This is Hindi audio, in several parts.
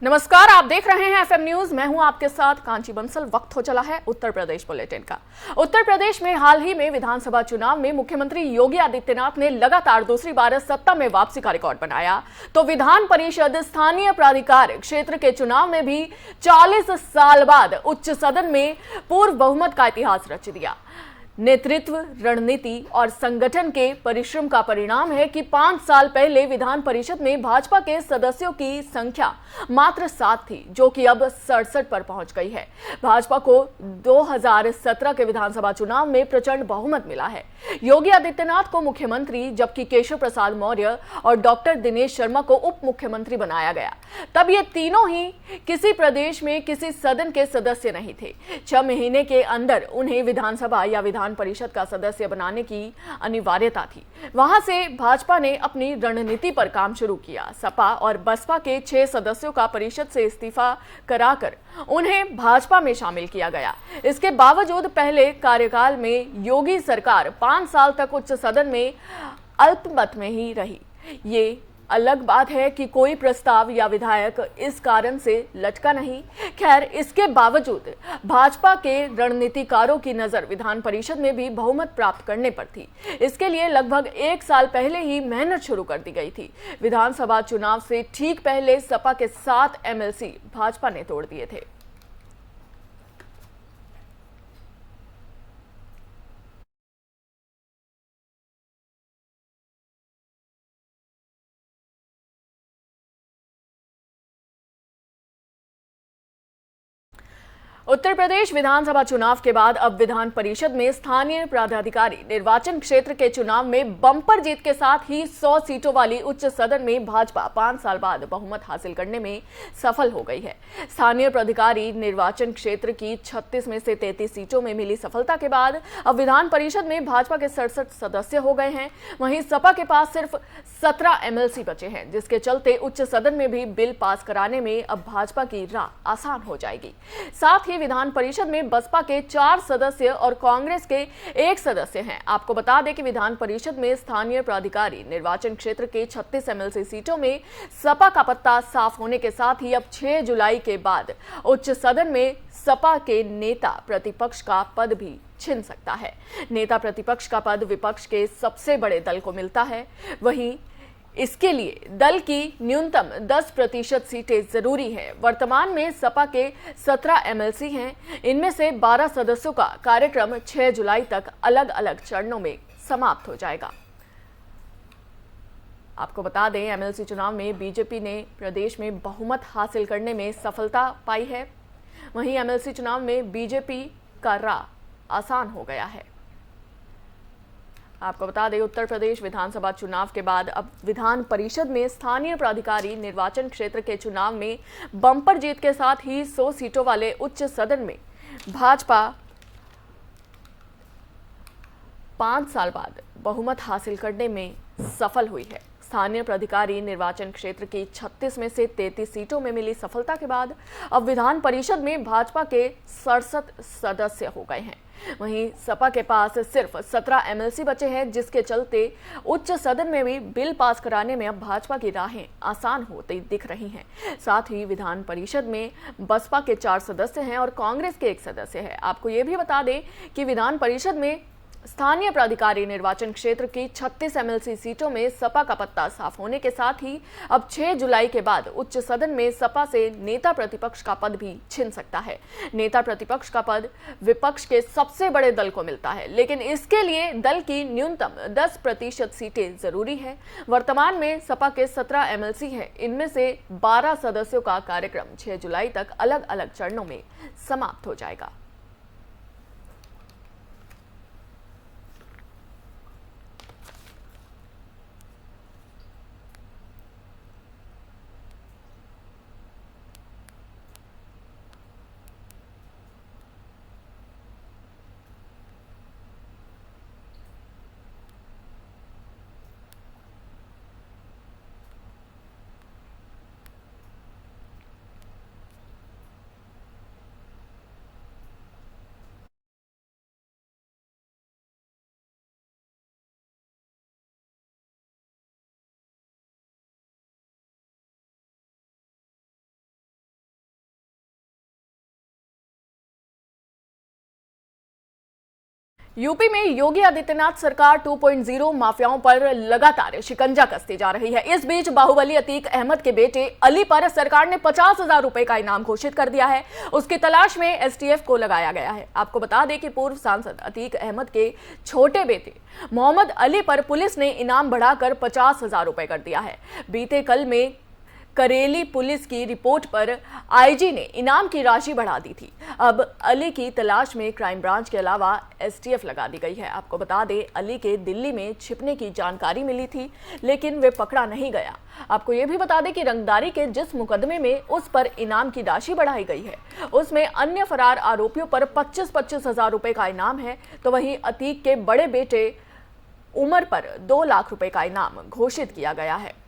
नमस्कार, आप देख रहे हैं एफएम न्यूज। मैं हूं आपके साथ कांची बंसल। वक्त हो चला है उत्तर प्रदेश बुलेटिन का। उत्तर प्रदेश में हाल ही में विधानसभा चुनाव में मुख्यमंत्री योगी आदित्यनाथ ने लगातार दूसरी बार सत्ता में वापसी का रिकॉर्ड बनाया, तो विधान परिषद स्थानीय प्राधिकार क्षेत्र के चुनाव में भी 40 साल बाद उच्च सदन में पूर्व बहुमत का इतिहास रच दिया। नेतृत्व, रणनीति और संगठन के परिश्रम का परिणाम है कि 5 साल पहले विधान परिषद में भाजपा के सदस्यों की संख्या मात्र 7 थी, जो कि अब 67 पर पहुंच गई है। भाजपा को 2017 के विधानसभा चुनाव में प्रचंड बहुमत मिला है। योगी आदित्यनाथ को मुख्यमंत्री, जबकि केशव प्रसाद मौर्य और डॉक्टर दिनेश शर्मा को उप मुख्यमंत्री बनाया गया। तब ये तीनों ही किसी प्रदेश में किसी सदन के सदस्य नहीं थे। 6 महीने के अंदर उन्हें विधानसभा या विधान परिषद का सदस्य बनाने की अनिवार्यता थी। वहां से भाजपा ने अपनी रणनीति पर काम शुरू किया। सपा और बसपा के 6 सदस्यों का परिषद से इस्तीफा कराकर उन्हें भाजपा में शामिल किया गया। इसके बावजूद पहले कार्यकाल में योगी सरकार 5 साल तक उच्च सदन में अल्पमत में ही रही। ये अलग बात है कि कोई प्रस्ताव या विधायक इस कारण से लटका नहीं। खैर, इसके बावजूद भाजपा के रणनीतिकारों की नजर विधान परिषद में भी बहुमत प्राप्त करने पर थी। इसके लिए लगभग 1 साल पहले ही मेहनत शुरू कर दी गई थी। विधानसभा चुनाव से ठीक पहले सपा के 7 एमएलसी भाजपा ने तोड़ दिए थे। उत्तर प्रदेश विधानसभा चुनाव के बाद अब विधान परिषद में स्थानीय पदाधिकारी निर्वाचन क्षेत्र के चुनाव में बम्पर जीत के साथ ही 100 सीटों वाली उच्च सदन में भाजपा 5 साल बाद बहुमत हासिल करने में सफल हो गई है। स्थानीय पदाधिकारी निर्वाचन क्षेत्र की 36 में से 33 सीटों में मिली सफलता के बाद अब विधान परिषद में भाजपा के 67 सदस्य हो गए हैं। वहीं सपा के पास सिर्फ 17 एमएलसी बचे हैं, जिसके चलते उच्च सदन में भी बिल पास कराने में अब भाजपा की राह आसान हो जाएगी। साथ ही विधान परिषद में बसपा के 4 सदस्य और कांग्रेस के 1 सदस्य हैं। आपको बता दें कि विधान परिषद में स्थानीय प्राधिकारी निर्वाचन क्षेत्र के 36 एमएलसी सीटों में सपा का पत्ता साफ होने के साथ ही अब 6 जुलाई के बाद उच्च सदन में सपा के नेता प्रतिपक्ष का पद भी छिन सकता है। नेता प्रतिपक्ष का पद विपक्ष के सबसे बड़े दल को मिलता है। वहीं इसके लिए दल की न्यूनतम 10% सीटें जरूरी हैं। वर्तमान में सपा के 17 एमएलसी हैं। इनमें से 12 सदस्यों का कार्यक्रम 6 जुलाई तक अलग अलग चरणों में समाप्त हो जाएगा। आपको बता दें, एमएलसी चुनाव में बीजेपी ने प्रदेश में बहुमत हासिल करने में सफलता पाई है। वहीं एमएलसी चुनाव में बीजेपी का राह आसान हो गया है। आपको बता दें, उत्तर प्रदेश विधानसभा चुनाव के बाद अब विधान परिषद में स्थानीय प्राधिकारी निर्वाचन क्षेत्र के चुनाव में बम्पर जीत के साथ ही 100 सीटों वाले उच्च सदन में भाजपा 5 साल बाद बहुमत हासिल करने में सफल हुई है। स्थानीय प्राधिकारी निर्वाचन क्षेत्र की 36 में से 33 सीटों में मिली सफलता के बाद अब विधान परिषद में भाजपा के 67 सदस्य हो गए हैं। वहीं सपा के पास सिर्फ 17 एमएलसी बचे हैं, जिसके चलते उच्च सदन में भी बिल पास कराने में अब भाजपा की राहें आसान होती दिख रही हैं। साथ ही विधान परिषद में बसपा के 4 सदस्य हैं और कांग्रेस के 1 सदस्य है। आपको ये भी बता दें कि विधान परिषद में स्थानीय प्राधिकारी निर्वाचन क्षेत्र की 36 एमएलसी सीटों में सपा का पत्ता साफ होने के साथ ही अब 6 जुलाई के बाद उच्च सदन में सपा से नेता प्रतिपक्ष का पद भी छिन सकता है। नेता प्रतिपक्ष का पद विपक्ष के सबसे बड़े दल को मिलता है, लेकिन इसके लिए दल की न्यूनतम 10% सीटें जरूरी है। वर्तमान में सपा के 17 एमएलसी हैं। इनमें से 12 सदस्यों का कार्यक्रम 6 जुलाई तक अलग अलग चरणों में समाप्त हो जाएगा। यूपी में योगी आदित्यनाथ सरकार 2.0 माफियाओं पर लगातार शिकंजा कसती जा रही है। इस बीच बाहुबली अतीक अहमद के बेटे अली पर सरकार ने 50,000 रुपए का इनाम घोषित कर दिया है। उसकी तलाश में एसटीएफ को लगाया गया है। आपको बता दें कि पूर्व सांसद अतीक अहमद के छोटे बेटे मोहम्मद अली पर पुलिस ने इनाम बढ़ाकर 50,000 रुपए कर दिया है। बीते कल में करेली पुलिस की रिपोर्ट पर आईजी ने इनाम की राशि बढ़ा दी थी। अब अली की तलाश में क्राइम ब्रांच के अलावा एसटीएफ लगा दी गई है। आपको बता दें, अली के दिल्ली में छिपने की जानकारी मिली थी, लेकिन वे पकड़ा नहीं गया। आपको ये भी बता दें कि रंगदारी के जिस मुकदमे में उस पर इनाम की राशि बढ़ाई गई है, उसमें अन्य फरार आरोपियों पर 25-25 हजार रुपए का इनाम है, तो वहीं अतीक के बड़े बेटे उमर पर 2 लाख रुपए का इनाम घोषित किया गया है।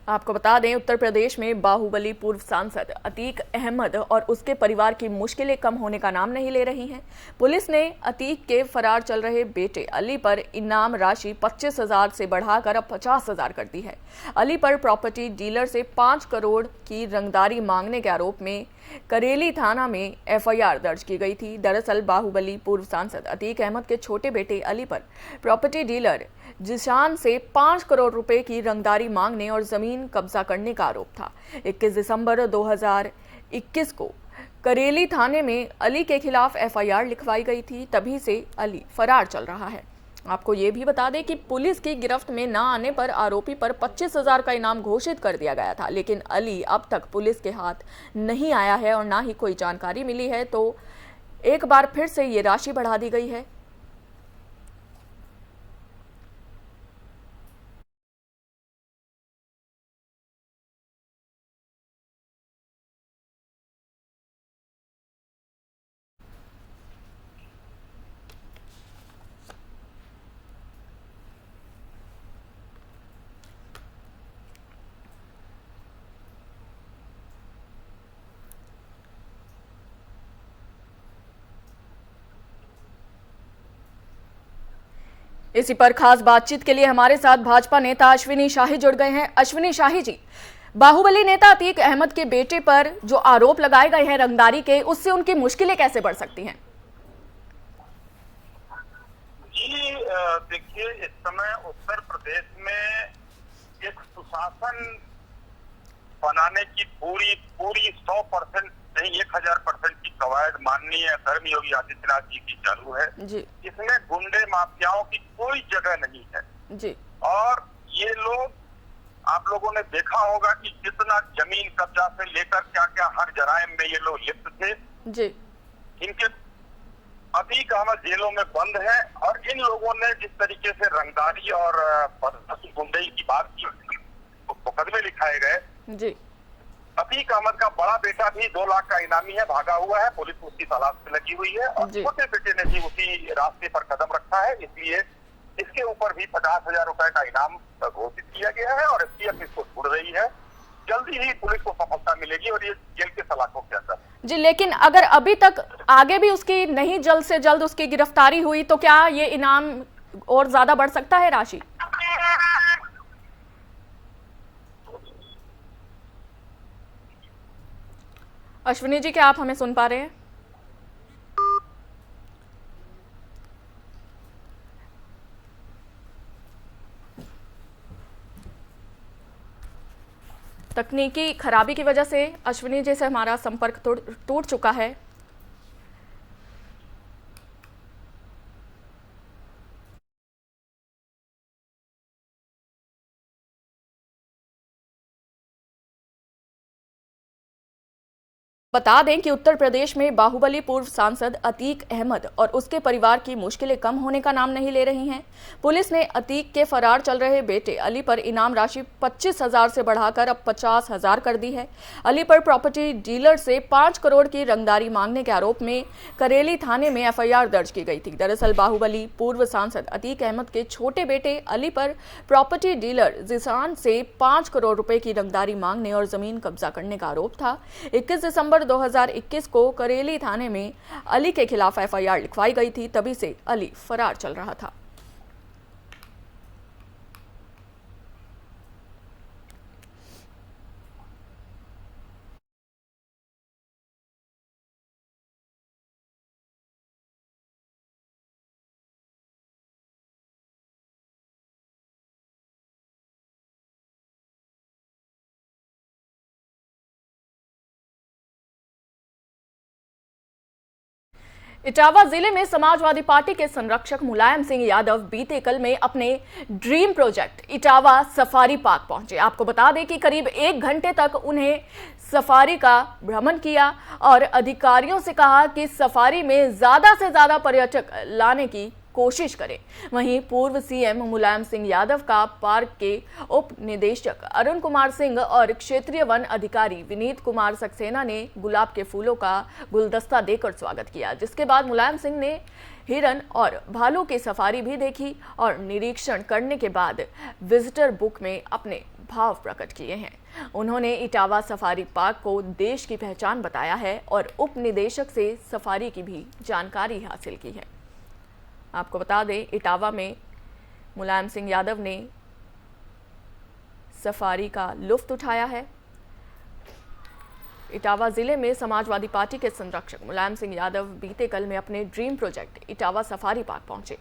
आपको बता दें, उत्तर प्रदेश में बाहुबली पूर्व सांसद अतीक अहमद और उसके परिवार की मुश्किलें कम होने का नाम नहीं ले रही हैं। पुलिस ने अतीक के फरार चल रहे बेटे अली पर इनाम राशि 25,000 से बढ़ाकर अब 50,000 कर दी है। अली पर प्रॉपर्टी डीलर से 5 करोड़ की रंगदारी मांगने के आरोप में करेली थाना में एफआईआर दर्ज की गई थी। दरअसल बाहुबली पूर्व सांसद अतीक अहमद के छोटे बेटे अली पर प्रॉपर्टी डीलर जिशान से 5 करोड़ रुपए की रंगदारी मांगने और जमीन कब्जा करने का आरोप था। 21 दिसंबर 2021 को करेली थाने में अली के खिलाफ एफआईआर लिखवाई गई थी। तभी से अली फरार चल रहा है। आपको ये भी बता दें कि पुलिस की गिरफ्त में न आने पर आरोपी पर 25,000 का इनाम घोषित कर दिया गया था, लेकिन अली अब तक पुलिस के हाथ नहीं आया है और ना ही कोई जानकारी मिली है, तो एक बार फिर से ये राशि बढ़ा दी गई है। इसी पर खास बातचीत के लिए हमारे साथ भाजपा नेता अश्विनी शाही जुड़ गए हैं। अश्विनी शाही जी, बाहुबली नेता अतीक अहमद के बेटे पर जो आरोप लगाए गए हैं रंगदारी के, उससे उनकी मुश्किलें कैसे बढ़ सकती हैं? जी देखिए, इस समय उत्तर प्रदेश में एक सुशासन बनाने की पूरी 100% नहीं 1000% की कवायद माननीय धर्म योगी आदित्यनाथ जी की चालू है जी। इसमें गुंडे माफियाओं की कोई जगह नहीं है जी। और ये लोग, आप लोगों ने देखा होगा कि कितना जमीन कब्जा से लेकर क्या क्या हर जराइम में ये लोग लिप्त थे। जी। इनके अतीक अहमद जेलों में बंद है और इन लोगों ने जिस तरीके से रंगदारी और गुंडई की बात की, मुकदमे लिखाए गए। जी। अतीक अहमद का बड़ा बेटा भी 2 लाख का इनामी है, भागा हुआ है, पुलिस उसकी तलाश में लगी हुई है और छोटे बेटे ने भी उसी रास्ते पर कदम रखा है, इसलिए इसके ऊपर भी 50,000 रुपए का इनाम घोषित किया गया है और एसटीएफ इसको ढूंढ रही है। जल्दी ही पुलिस को सफलता मिलेगी और ये जेल के सलाखों के अंदर। जी, लेकिन अगर अभी तक आगे भी उसकी नहीं जल्द से जल्द उसकी गिरफ्तारी हुई तो क्या ये इनाम और ज्यादा बढ़ सकता है राशि? अश्विनी जी, क्या आप हमें सुन पा रहे हैं? तकनीकी खराबी की वजह से अश्विनी जी से हमारा संपर्क टूट चुका है। बता दें कि उत्तर प्रदेश में बाहुबली पूर्व सांसद अतीक अहमद और उसके परिवार की मुश्किलें कम होने का नाम नहीं ले रही हैं। पुलिस ने अतीक के फरार चल रहे बेटे अली पर इनाम राशि 25,000 से बढ़ाकर अब 50,000 कर दी है। अली पर प्रॉपर्टी डीलर से 5 करोड़ की रंगदारी मांगने के आरोप में करेली थाने में एफआईआर दर्ज की गई थी। दरअसल बाहुबली पूर्व सांसद अतीक अहमद के छोटे बेटे अली पर प्रॉपर्टी डीलर जिशान से 5 करोड़ रुपए की रंगदारी मांगने और जमीन कब्जा करने का आरोप था। 21 दिसंबर 2021 को करेली थाने में अली के खिलाफ एफआईआर लिखवाई गई थी, तभी से अली फरार चल रहा था। इटावा जिले में समाजवादी पार्टी के संरक्षक मुलायम सिंह यादव बीते कल में अपने dream project Etawah safari park पहुंचे। आपको बता दें कि करीब 1 घंटे तक उन्हें सफारी का भ्रमण किया और अधिकारियों से कहा कि सफारी में ज्यादा से ज्यादा पर्यटक लाने की कोशिश करें। वहीं पूर्व सीएम मुलायम सिंह यादव का पार्क के उप निदेशक अरुण कुमार सिंह और क्षेत्रीय वन अधिकारी विनीत कुमार सक्सेना ने गुलाब के फूलों का गुलदस्ता देकर स्वागत किया, जिसके बाद मुलायम सिंह ने हिरन और भालू की सफारी भी देखी और निरीक्षण करने के बाद विजिटर बुक में अपने भाव प्रकट किए हैं। उन्होंने इटावा सफारी पार्क को देश की पहचान बताया है और उप निदेशक से सफारी की भी जानकारी हासिल की है। आपको बता दें, इटावा में मुलायम सिंह यादव ने सफारी का लुत्फ उठाया है। इटावा जिले में समाजवादी पार्टी के संरक्षक मुलायम सिंह यादव बीते कल में अपने dream project Etawah safari park पहुंचे।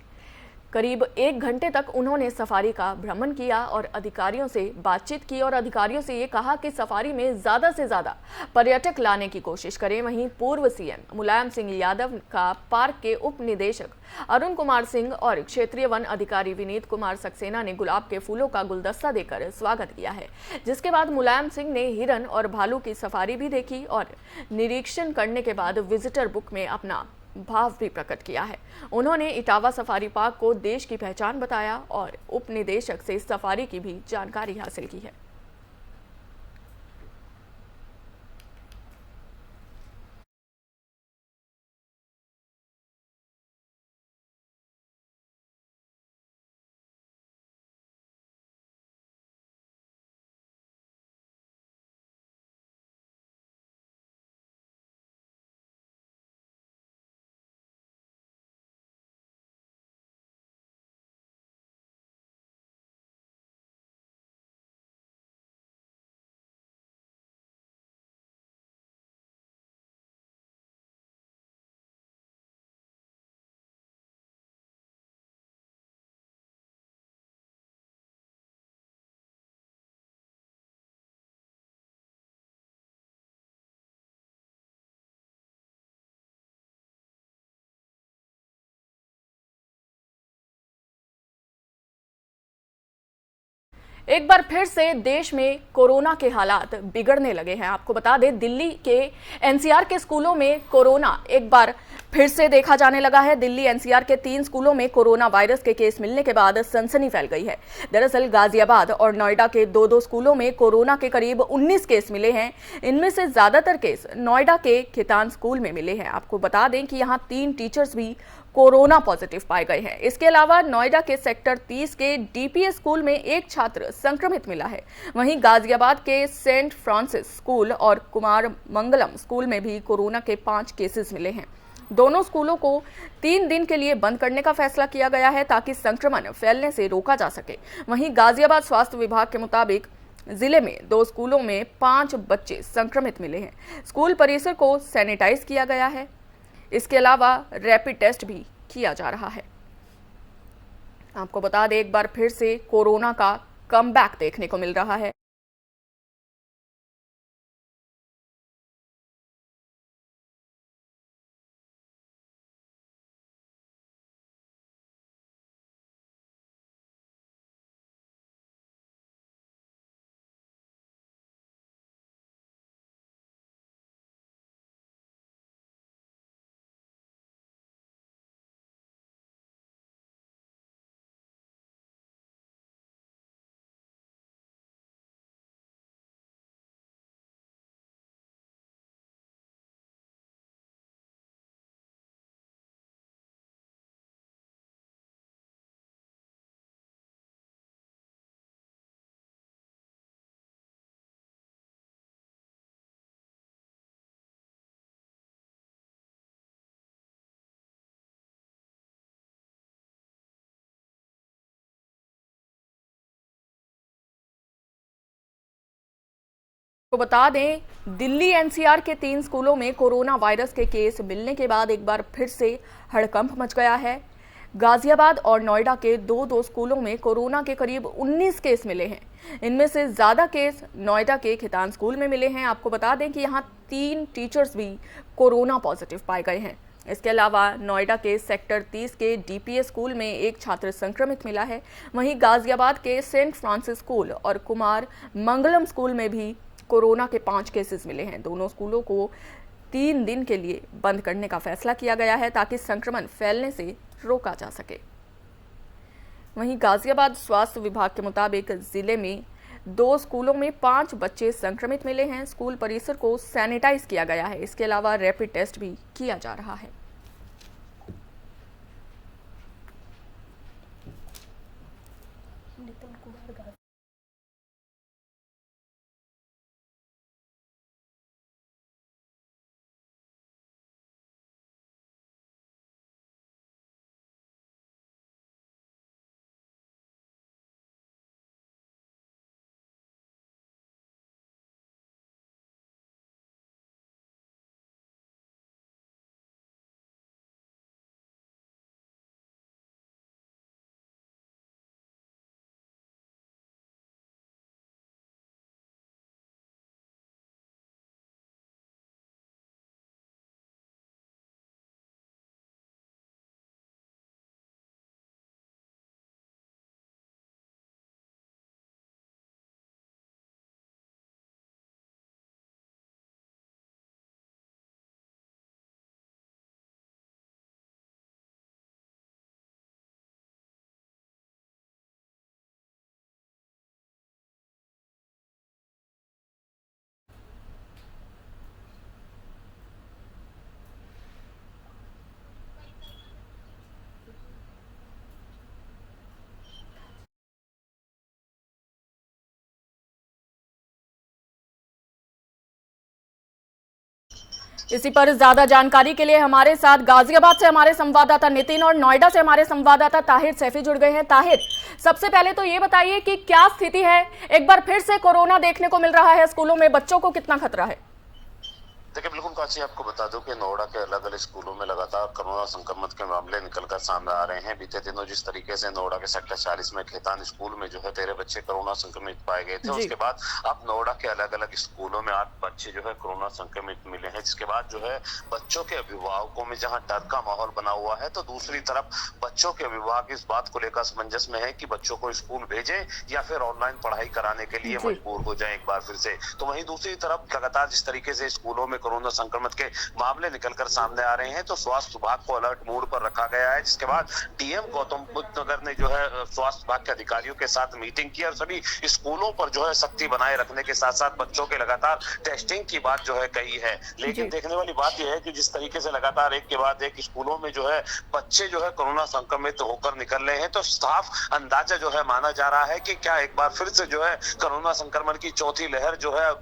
करीब 1 घंटे तक उन्होंने सफारी का भ्रमण किया और अधिकारियों से बातचीत की और अधिकारियों से ये कहा कि सफारी में ज्यादा से ज्यादा पर्यटक लाने की कोशिश करें। वहीं पूर्व सीएम मुलायम सिंह यादव का पार्क के उप निदेशक अरुण कुमार सिंह और क्षेत्रीय वन अधिकारी विनीत कुमार सक्सेना ने गुलाब के फूलों का गुलदस्ता देकर स्वागत किया है, जिसके बाद मुलायम सिंह ने हिरन और भालू की सफारी भी देखी और निरीक्षण करने के बाद विजिटर बुक में अपना भाव भी प्रकट किया है। उन्होंने इटावा सफारी पार्क को देश की पहचान बताया और उप निदेशक से सफारी की भी जानकारी हासिल की है। एक बार फिर से देश में कोरोना के हालात बिगड़ने लगे हैं। आपको बता दें, दिल्ली के एनसीआर के स्कूलों में कोरोना एक बार फिर से देखा जाने लगा है। दिल्ली एनसीआर के 3 स्कूलों में कोरोना वायरस के केस मिलने के बाद सनसनी फैल गई है। दरअसल गाजियाबाद और नोएडा के 2 स्कूलों में कोरोना के करीब 19 केस मिले हैं। इनमें से ज्यादातर केस नोएडा के खितान स्कूल में मिले हैं। आपको बता दें कि यहाँ 3 टीचर्स भी कोरोना पॉजिटिव पाए गए हैं। इसके अलावा नोएडा के सेक्टर 30 के डीपीएस स्कूल में एक छात्र संक्रमित मिला है। वहीं गाजियाबाद के सेंट फ्रांसिस स्कूल और कुमार मंगलम स्कूल में भी कोरोना के 5 केसेस मिले हैं। दोनों स्कूलों को 3 दिन के लिए बंद करने का फैसला किया गया है ताकि संक्रमण फैलने से रोका जा सके। वहीं गाजियाबाद स्वास्थ्य विभाग के मुताबिक जिले में 2 स्कूलों में 5 बच्चे संक्रमित मिले हैं। स्कूल परिसर को सैनिटाइज किया गया है। इसके अलावा रैपिड टेस्ट भी किया जा रहा है। आपको बता दें, एक बार फिर से कोरोना का कमबैक देखने को मिल रहा है। तो बता दें, दिल्ली एनसीआर के 3 स्कूलों में कोरोना वायरस के केस मिलने के बाद एक बार फिर से हड़कंप मच गया है। गाजियाबाद और नोएडा के 2 स्कूलों में कोरोना के करीब 19 केस मिले हैं। इनमें से ज्यादा केस नोएडा के खितान स्कूल में मिले हैं। आपको बता दें कि यहाँ 3 टीचर्स भी कोरोना पॉजिटिव पाए गए हैं। इसके अलावा नोएडा के सेक्टर 30 के डीपीएस स्कूल में एक छात्र संक्रमित मिला है। वहीं गाजियाबाद के सेंट फ्रांसिस स्कूल और कुमार मंगलम स्कूल में भी कोरोना के 5 केसेस मिले हैं। दोनों स्कूलों को 3 दिन के लिए बंद करने का फैसला किया गया है ताकि संक्रमण फैलने से रोका जा सके। वहीं गाजियाबाद स्वास्थ्य विभाग के मुताबिक जिले में 2 स्कूलों में 5 बच्चे संक्रमित मिले हैं। स्कूल परिसर को सैनिटाइज किया गया है। इसके अलावा रैपिड टेस्ट भी किया जा रहा है। इसी पर ज्यादा जानकारी के लिए हमारे साथ गाजियाबाद से हमारे संवाददाता नितिन और नोएडा से हमारे संवाददाता ताहिर सैफी जुड़ गए हैं। ताहिर, सबसे पहले तो ये बताइए कि क्या स्थिति है, एक बार फिर से कोरोना देखने को मिल रहा है स्कूलों में, बच्चों को कितना खतरा है? देखिए, बिल्कुल काशी, आपको बता दूं कि नोएडा के अलग अलग स्कूलों में लगातार कोरोना संक्रमण के मामले निकलकर सामने आ रहे हैं। बीते दिनों जिस तरीके से नोएडा के सेक्टर 40 में खेतान स्कूल में जो है 13 बच्चे कोरोना संक्रमित पाए गए थे, उसके बाद अब नोएडा के अलग अलग स्कूलों में 8 बच्चे जो है कोरोना संक्रमित मिले हैं, जिसके बाद जो है बच्चों के अभिभावकों में जहाँ डर का माहौल बना हुआ है, तो दूसरी तरफ बच्चों के अभिभावक इस बात को लेकर असमंजस में है कि बच्चों को स्कूल भेजें या फिर ऑनलाइन पढ़ाई कराने के लिए मजबूर हो जाए एक बार फिर से। तो वहीं दूसरी तरफ लगातार जिस तरीके से स्कूलों में कोरोना संक्रमण के मामले निकलकर सामने आ रहे हैं, तो स्वास्थ्य विभाग को अलर्ट मोड पर रखा गया है, जिसके बाद डीएम गौतम बुद्ध नगर ने जो है स्वास्थ्य विभाग के अधिकारियों के साथ मीटिंग की और सभी स्कूलों पर जो है सख्ती बनाए रखने के साथ साथ बच्चों के लगातार टेस्टिंग की बात जो है कही है। लेकिन देखने वाली बात यह है कि जिस तरीके से लगातार एक के बाद एक स्कूलों में जो है बच्चे जो है कोरोना संक्रमित होकर निकल रहे हैं, तो साफ अंदाजा जो है माना जा रहा है कि क्या एक बार फिर से जो है कोरोना संक्रमण की चौथी लहर जो है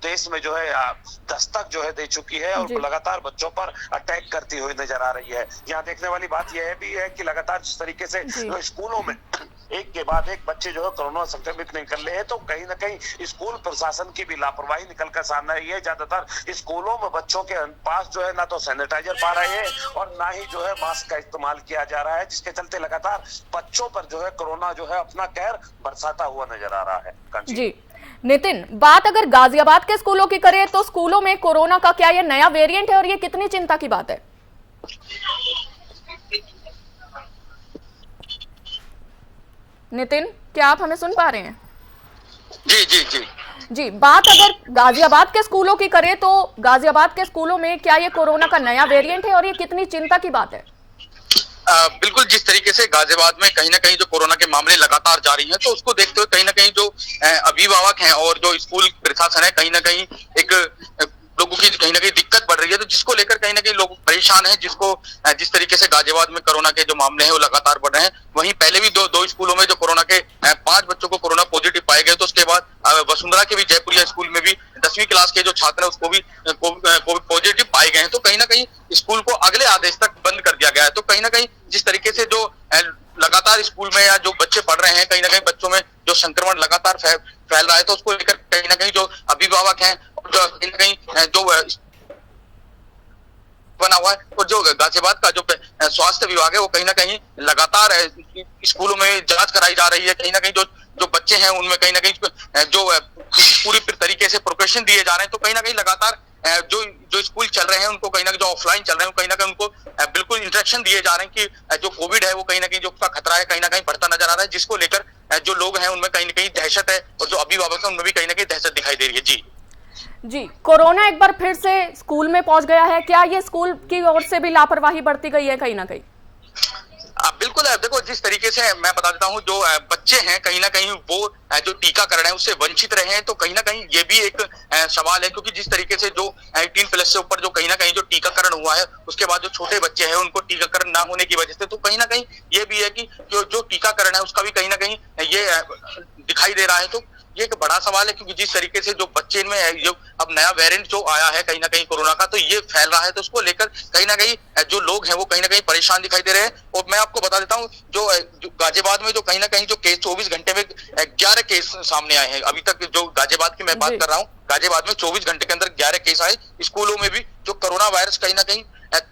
देश में जो है दस्तक जो है दे चुकी है और लगातार बच्चों पर अटैक करती हुई नजर आ रही है। यहाँ देखने वाली बात यह भी है कि लगातार जिस तरीके से स्कूलों में एक के बाद एक बच्चे जो है कोरोना संक्रमित निकल रहे हैं, तो कहीं ना कहीं स्कूल प्रशासन की भी लापरवाही निकलकर सामने आई है। ज्यादातर स्कूलों में बच्चों के पास जो है ना तो सैनिटाइजर पा रहे हैं और ना ही जो है मास्क का इस्तेमाल किया जा रहा है, जिसके चलते लगातार बच्चों पर जो है कोरोना जो है अपना कहर बरसाता हुआ नजर आ रहा है। जी नितिन, बात अगर गाजियाबाद के स्कूलों की करें तो स्कूलों में कोरोना का क्या ये नया वेरिएंट है और ये कितनी चिंता की बात है? नितिन, क्या आप हमें सुन पा रहे हैं? जी, बात अगर गाजियाबाद के स्कूलों की करें तो गाजियाबाद के स्कूलों में क्या ये कोरोना का नया वेरिएंट है और ये कितनी चिंता की बात है? बिल्कुल, जिस तरीके से गाजियाबाद में कहीं ना कहीं जो कोरोना के मामले लगातार जारी हैं, तो उसको देखते हुए कहीं ना कहीं जो अभिभावक हैं और जो स्कूल प्रशासन है, कहीं ना कहीं एक लोगों की कहीं ना कहीं दिक्कत बढ़ रही है, तो जिसको लेकर कहीं ना कहीं लोग परेशान हैं। जिस तरीके से गाजियाबाद में कोरोना के जो मामले हैं वो लगातार बढ़ रहे हैं। वहीं पहले भी दो स्कूलों में जो कोरोना के 5 बच्चों को कोरोना पॉजिटिव पाए गए, तो उसके बाद वसुंधरा के भी जयपुरिया स्कूल में भी 10वीं क्लास के जो छात्र है उसको भी कोविड पॉजिटिव पाए गए हैं। तो कहीं ना कहीं स्कूल को अगले आदेश तक बंद कर दिया गया है। तो कहीं ना कहीं जिस तरीके से जो लगातार स्कूल में या जो बच्चे पढ़ रहे हैं, कहीं ना कहीं बच्चों में जो संक्रमण लगातार फैल रहा है, तो उसको लेकर कहीं ना कहीं जो अभिभावक हैं और जो कहीं ना कहीं जो बना हुआ है और जो गाजियाबाद का जो स्वास्थ्य विभाग है वो कहीं ना कहीं लगातार स्कूलों में जांच कराई जा रही है। कहीं ना कहीं जो बच्चे हैं उनमें कहीं ना कहीं जो पूरी तरीके से प्रिकॉशन दिए जा रहे हैं, तो कहीं ना कहीं लगातार जो स्कूल चल रहे हैं उनको कहीं ना कहीं जो ऑफलाइन चल रहे हैं कहीं ना कहीं उनको बिल्कुल इंस्ट्रक्शन दिए जा रहे हैं कि जो कोविड है वो कहीं ना कहीं जो उसका खतरा है कहीं ना कहीं बढ़ता नजर आ रहा है, जिसको लेकर जो लोग हैं उनमें कहीं ना कहीं दहशत है और जो अभिभावक है उनमें भी कहीं ना कहीं दहशत दिखाई दे रही है। जी, कोरोना एक बार फिर से स्कूल में पहुंच गया है, क्या ये स्कूल की ओर से भी लापरवाही बरती गई है कहीं ना कहीं? बिल्कुल देखो, जिस तरीके से मैं बता देता हूँ, जो बच्चे हैं कहीं ना कहीं वो जो टीकाकरण है उससे वंचित रहे हैं, तो कहीं ना कहीं ये भी एक सवाल है, क्योंकि जिस तरीके से जो 18+ से ऊपर जो कहीं ना कहीं जो टीकाकरण हुआ है उसके बाद जो छोटे बच्चे हैं उनको टीकाकरण ना होने की वजह से, तो कहीं ना कहीं ये भी है कि जो टीकाकरण है उसका भी कहीं ना कहीं ये दिखाई दे रहा है। तो ये एक बड़ा सवाल है, क्योंकि जिस तरीके से जो बच्चे में जो अब नया वेरिएंट जो आया है कहीं ना कहीं कोरोना का, तो ये फैल रहा है, तो उसको लेकर कहीं ना कहीं जो लोग हैं वो कहीं ना कहीं परेशान दिखाई दे रहे हैं। और मैं आपको बता देता हूँ, जो गाजियाबाद में जो कहीं ना कहीं जो केस 24 घंटे में 11 केस सामने आए हैं अभी तक, जो गाजियाबाद की मैं बात कर रहा हूँ, गाजियाबाद में 24 घंटे के अंदर 11 केस आए। स्कूलों में भी जो कोरोना वायरस कहीं ना कहीं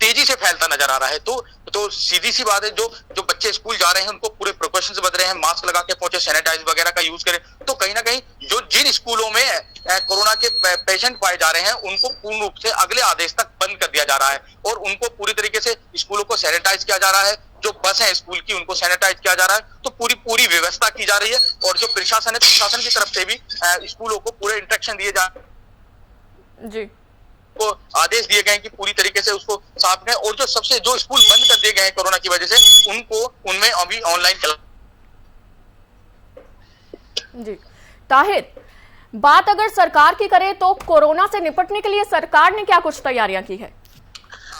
तेजी से फैलता नजर आ रहा है। तो सीधी सी बात है, जो बच्चे स्कूल जा रहे हैं उनको पूरे प्रिकॉशंस बच रहे हैं, मास्क लगा के पहुंचे, सैनिटाइज वगैरह का यूज करें, तो कहीं ना कहीं जो जिन स्कूलों में कोरोना के पेशेंट पाए जा रहे हैं उनको पूर्ण रूप से अगले आदेश तक बंद कर दिया जा रहा है और उनको पूरी तरीके से स्कूलों को सैनिटाइज किया जा रहा है। जो बस है स्कूल की उनको सैनिटाइज किया जा रहा है, तो पूरी व्यवस्था की जा रही है। और जो प्रशासन है, प्रशासन की तरफ से भी स्कूलों को पूरे इंस्ट्रक्शन दिए जा जी को आदेश दिए गए कि पूरी तरीके से उसको साफ करें। और जो स्कूल बंद कर दिए गए हैं कोरोना की वजह से, उनको उनमें अभी ऑनलाइन जी। ताहिर, बात अगर सरकार की करें तो कोरोना से निपटने के लिए सरकार ने क्या कुछ तैयारियां की है?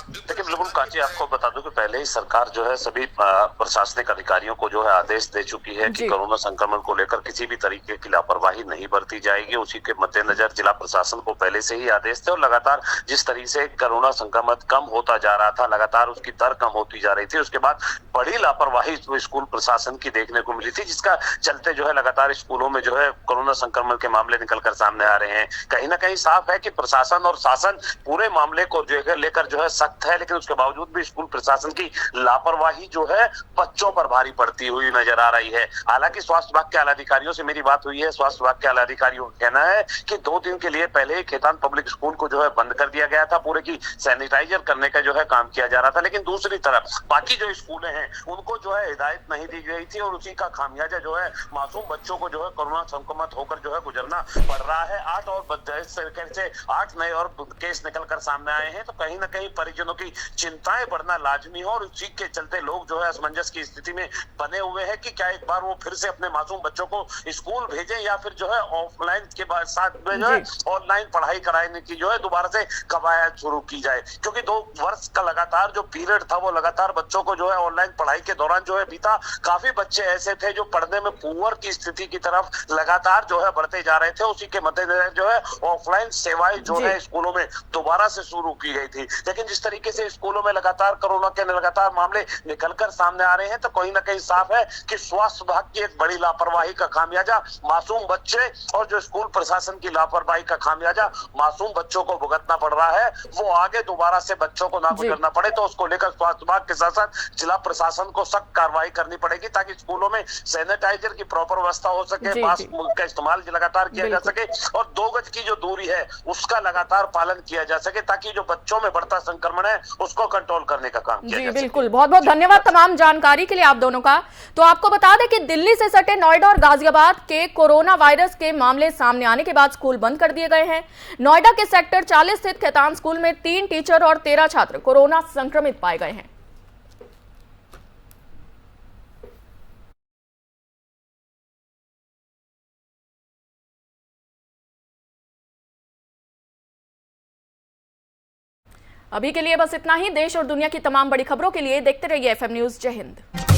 देखिए, बिल्कुल कांची, आपको बता दूं कि पहले ही सरकार जो है सभी प्रशासनिक अधिकारियों को जो है आदेश दे चुकी है कि कोरोना संक्रमण को लेकर किसी भी तरीके की लापरवाही नहीं बरती जाएगी। उसी के मद्देनजर जिला प्रशासन को पहले से ही आदेश थे और लगातार जिस तरीके से कोरोना संक्रमण कम होता जा रहा था, लगातार उसकी दर कम होती जा रही थी, उसके बाद बड़ी लापरवाही स्कूल प्रशासन की देखने को मिली थी, जिसका चलते जो है लगातार स्कूलों में जो है कोरोना संक्रमण के मामले निकलकर सामने आ रहे हैं। कहीं ना कहीं साफ है कि प्रशासन और शासन पूरे मामले को जो है लेकर जो है सख्त है, लेकिन उसके बावजूद भी स्कूल प्रशासन की लापरवाही जो है बच्चों पर भारी पड़ती हुई नजर आ रही है। हालांकि स्वास्थ्य विभाग के आला अधिकारियों से मेरी बात हुई है, स्वास्थ्य विभाग के आला अधिकारियों का कहना है कि 2 दिन के लिए पहले ही खेतान पब्लिक स्कूल को जो है बंद कर दिया गया था, पूरे की सैनिटाइजर करने का जो है काम किया जा रहा था, लेकिन दूसरी तरफ बाकी जो स्कूलें हैं उनको जो है हिदायत नहीं दी गई थी और उसी का खामियाजा जो है मासूम बच्चों को जो है कोरोना संक्रमित होकर जो है गुजरना पड़ रहा है। 8 नए और केस निकलकर सामने आए हैं, तो कहीं ना कहीं परिजनों की चिंताएं बढ़ना लाजमी है और उसी के चलते लोग जो है असमंजस की स्थिति में बने हुए हैं कि क्या एक बार वो फिर से अपने मासूम बच्चों को स्कूल भेजें या फिर जो है ऑफलाइन के बाद साथ में जो है ऑनलाइन पढ़ाई कराने की जो है दोबारा से कवायद शुरू की जाए, क्योंकि 2 वर्ष का लगातार जो पीरियड था वो लगातार बच्चों को जो है ऑनलाइन पढ़ाई के दौरान जो है बीता। काफी बच्चे ऐसे थे जो पढ़ने में पुअर की स्थिति की तरफ लगातार जो है बढ़ते जा रहे थे। उसी के मद्देनजर जो है ऑफलाइन सेवाएं जो है स्कूलों में दोबारा से शुरू की गई थी, लेकिन जिस तरीके से स्कूलों में लगातार कोरोना के लगातार मामले निकलकर सामने आ रहे हैं, तो कहीं ना कहीं साफ है कि स्वास्थ्य विभाग की एक बड़ी लापरवाही का खामियाजा मासूम बच्चे और जो स्कूल प्रशासन की लापरवाही का खामियाजा मासूम बच्चों को भुगतना पड़ रहा है। वो आगे दोबारा से बच्चों को ना गुजरना पड़े, तो उसको लेकर स्वास्थ्य विभाग के साथ साथ जिला प्रशासन को सख्त कार्रवाई करनी पड़ेगी ताकि स्कूलों में सैनिटाइजर की प्रॉपर व्यवस्था हो सके, मास्क का इस्तेमाल लगातार किया जा सके और 2 गज की जो दूरी है उसका लगातार पालन किया जा सके, ताकि जो बच्चों में बढ़ता संक्रमण है उसको कंट्रोल करने का काम किया जाए। बिल्कुल, बहुत बहुत धन्यवाद तमाम जानकारी के लिए आप दोनों का। तो आपको बता दें कि दिल्ली से सटे नोएडा और गाजियाबाद के कोरोना वायरस के मामले सामने आने के बाद स्कूल बंद कर दिए गए हैं। नोएडा के सेक्टर 40 स्थित खेतान स्कूल में 3 टीचर और 13 छात्र कोरोना संक्रमित पाए गए हैं। अभी के लिए बस इतना ही। देश और दुनिया की तमाम बड़ी खबरों के लिए देखते रहिए FM न्यूज़। जय हिंद।